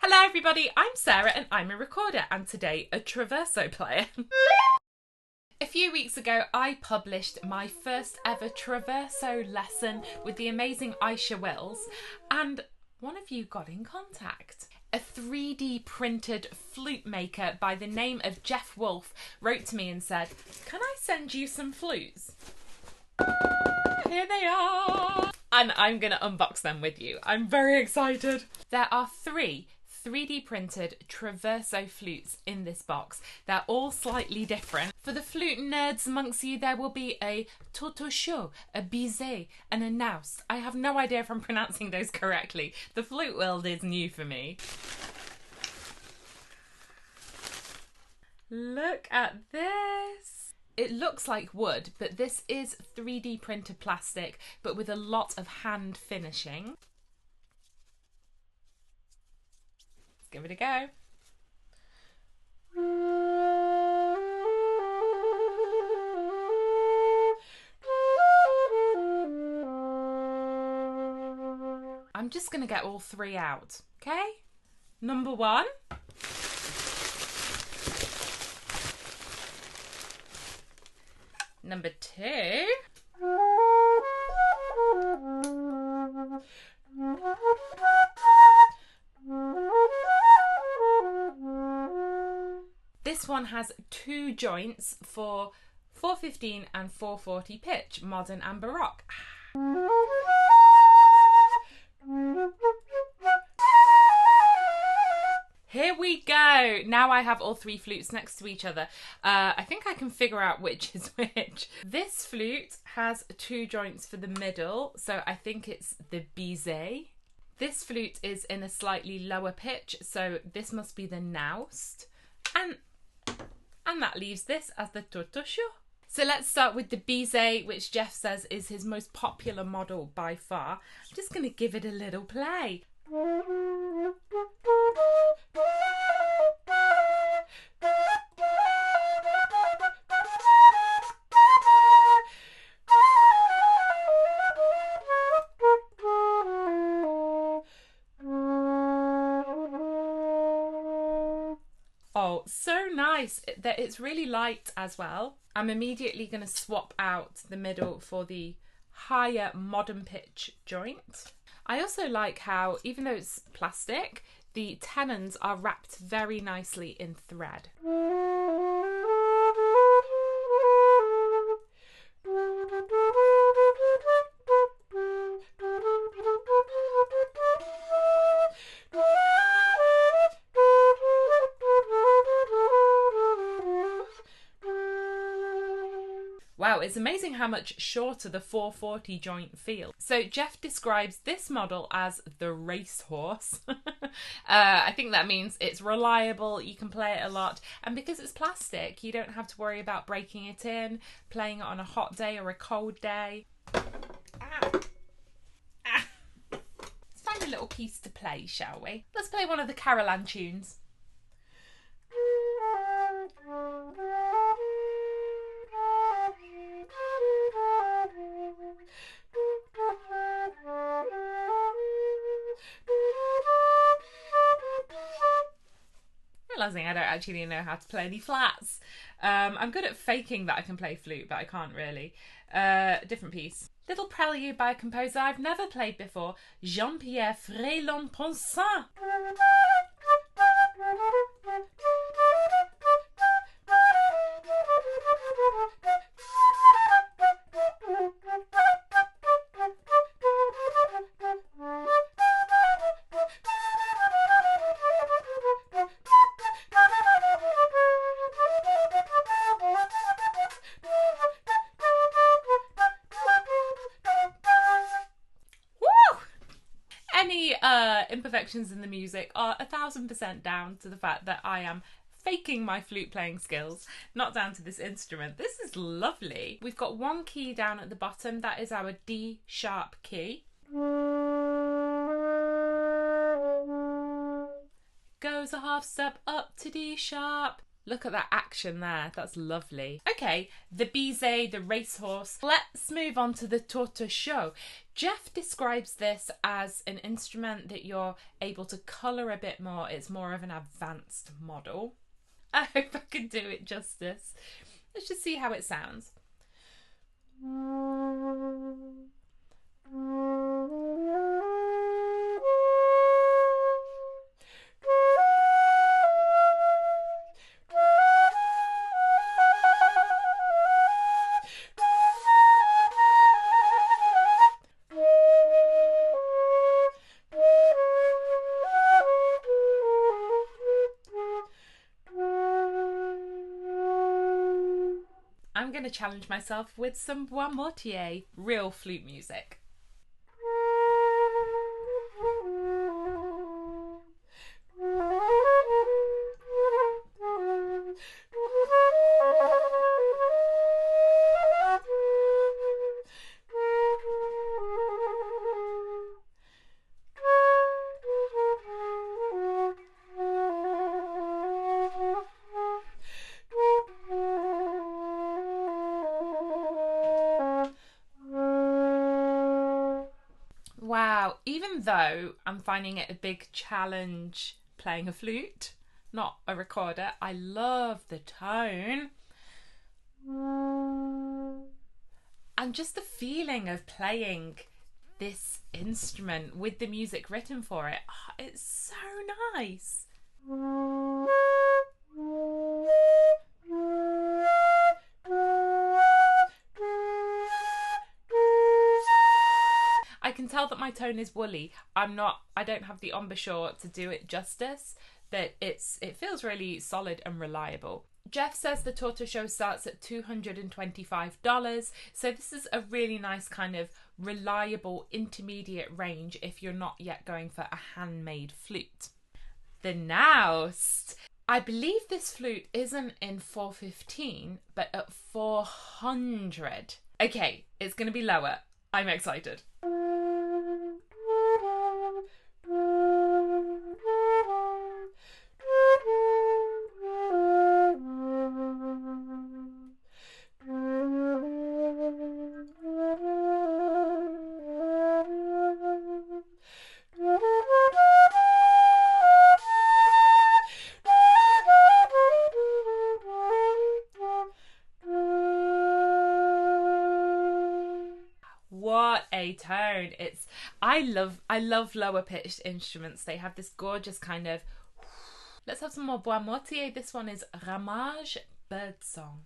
Hello everybody, I'm Sarah and I'm a recorder and today a traverso player. A few weeks ago I published my first ever traverso lesson with the amazing Aisha Wills and one of you got in contact. A 3D printed flute maker by the name of Jeff Wulf wrote to me and said, "Can I send you some flutes?" Here they are! And I'm going to unbox them with you. I'm very excited. There are three 3D printed traverso flutes in this box. They're all slightly different. For the flute nerds amongst you, there will be a Tortochot, a Bizey and a Naust. I have no idea if I'm pronouncing those correctly. The flute world is new for me. Look at this. It looks like wood, but this is 3D printed plastic, but with a lot of hand finishing. Let's give it a go. I'm just going to get all three out, okay? Number one. Number two. This one has two joints for 415 and 440 pitch, modern and baroque. Here we go. Now I have all three flutes next to each other. I think I can figure out which is which. This flute has two joints for the middle, so I think it's the Bizey. This flute is in a slightly lower pitch, so this must be the Naust. And that leaves this as the Tortochot. So let's start with the Bizey, which Jeff says is his most popular model by far. I'm just going to give it a little play. Oh, so nice. It's really light as well. I'm immediately going to swap out the middle for the higher modern pitch joint. I also like how, even though it's plastic, the tenons are wrapped very nicely in thread. Wow, it's amazing how much shorter the 440 joint feels. So Jeff describes this model as the racehorse. I think that means it's reliable, you can play it a lot, and because it's plastic, you don't have to worry about breaking it in, playing it on a hot day or a cold day. Let's find a little piece to play, shall we? Let's play one of the Keurenplein tunes. Realising I don't actually know how to play any flats. I'm good at faking that I can play flute, but I can't really. Different piece. Little prelude by a composer I've never played before, Jean-Pierre Frelon-Ponsin. Any imperfections in the music are 1000% down to the fact that I am faking my flute playing skills, not down to this instrument. This is lovely. We've got one key down at the bottom, that is our D sharp key. Goes a half step up to D sharp, Look at that action there. That's lovely. Okay, the Bizey, the racehorse. Let's move on to the Tortochot. Jeff describes this as an instrument that you're able to colour a bit more. It's more of an advanced model. I hope I can do it justice. Let's just see how it sounds. I'm going to challenge myself with some bois mortier, real flute music. Wow, even though I'm finding it a big challenge playing a flute, not a recorder, I love the tone. And just the feeling of playing this instrument with the music written for it, it's so nice. I can tell that my tone is woolly. I don't have the embouchure to do it justice, but it feels really solid and reliable. Jeff says the Tortochot starts at $225, so this is a really nice kind of reliable intermediate range if you're not yet going for a handmade flute. The Naust. I believe this flute isn't in 415, but at 400. Okay, it's going to be lower. I'm excited. What a tone. I love lower pitched instruments. They have this gorgeous kind of. Let's have some more bois mortier. This one is Ramage Birdsong.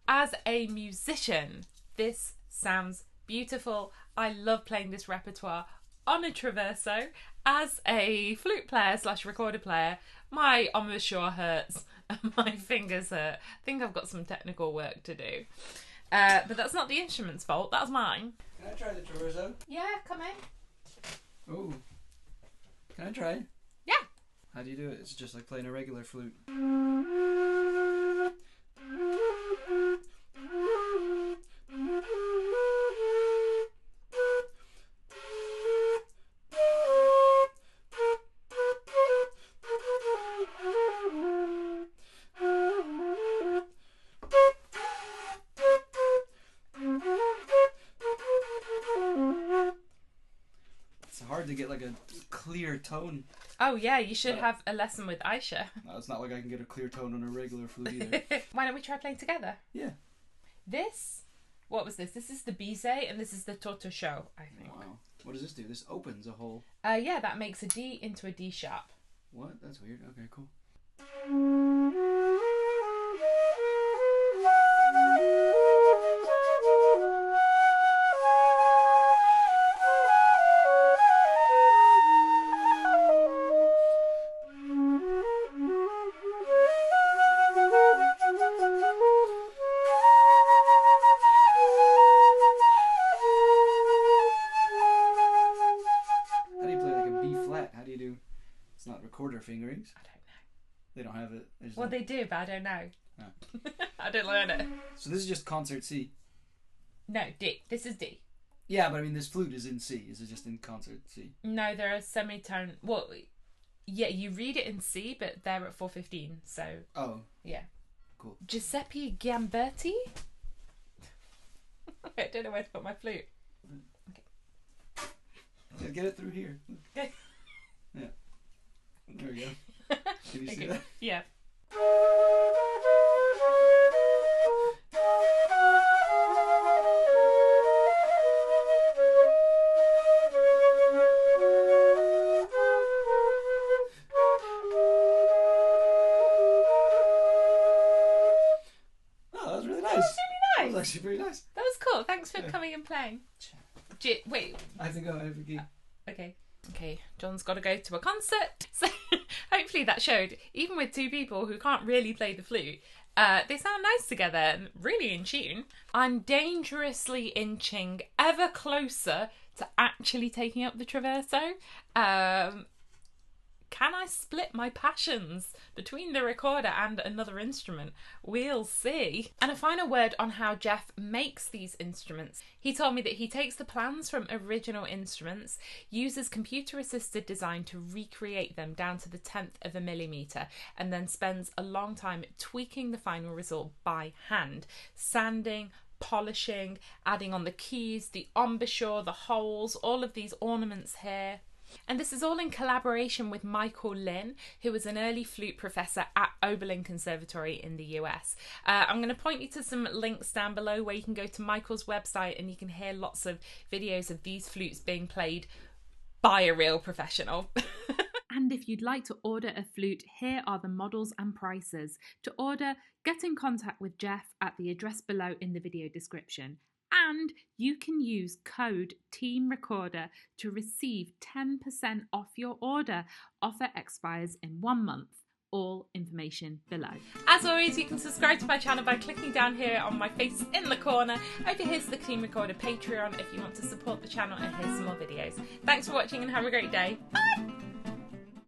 As a musician, this sounds beautiful. I love playing this repertoire on a traverso. As a flute player / recorder player, my embouchure hurts and my fingers hurt. I think I've got some technical work to do. But that's not the instrument's fault, that's mine. Can I try the traverso? Yeah, come in. Ooh. Can I try? Yeah. How do you do it? It's just like playing a regular flute. Hard to get like a clear tone. Oh yeah, you should have a lesson with Aisha. No, it's not like I can get a clear tone on a regular flute either. Why don't we try playing together? Yeah. What was this? This is the Bizey and this is the Tortochot, I think. Wow. What does this do? This opens a whole... Yeah, that makes a D into a D sharp. What? That's weird. Okay, cool. It's not recorder fingerings. I don't know. They don't have it. Well, they do, but I don't know. Oh. I don't learn it. So this is just concert C. No, D. This is D. Yeah, but I mean, this flute is in C. Is it just in concert C? No, there are semitone. Well, yeah, you read it in C, but they're at 4/15. So. Oh. Yeah. Cool. Giuseppe Gamberti. I don't know where to put my flute. Okay. Yeah, get it through here. Okay. Yeah. There we go. Can you see that? Yeah. Oh, that was really nice. That was really That nice. was actually pretty nice. That was cool. Thanks for coming and playing. Wait. I have to go. I have a key. Okay. Okay, John's got to go to a concert. So hopefully that showed, even with two people who can't really play the flute, they sound nice together and really in tune. I'm dangerously inching ever closer to actually taking up the traverso. Can I split my passions between the recorder and another instrument? We'll see. And a final word on how Jeff makes these instruments. He told me that he takes the plans from original instruments, uses computer-assisted design to recreate them down to the 10th of a millimetre, and then spends a long time tweaking the final result by hand, sanding, polishing, adding on the keys, the embouchure, the holes, all of these ornaments here. And this is all in collaboration with Michael Lynn, who was an early flute professor at Oberlin Conservatory in the US. I'm going to point you to some links down below where you can go to Michael's website and you can hear lots of videos of these flutes being played by a real professional. And if you'd like to order a flute, here are the models and prices. To order, get in contact with Jeff at the address below in the video description. And you can use code TEAMRECORDER to receive 10% off your order. Offer expires in 1 month. All information below. As always, you can subscribe to my channel by clicking down here on my face in the corner. Over here's the TEAMRECORDER Patreon if you want to support the channel and hear some more videos. Thanks for watching and have a great day. Bye!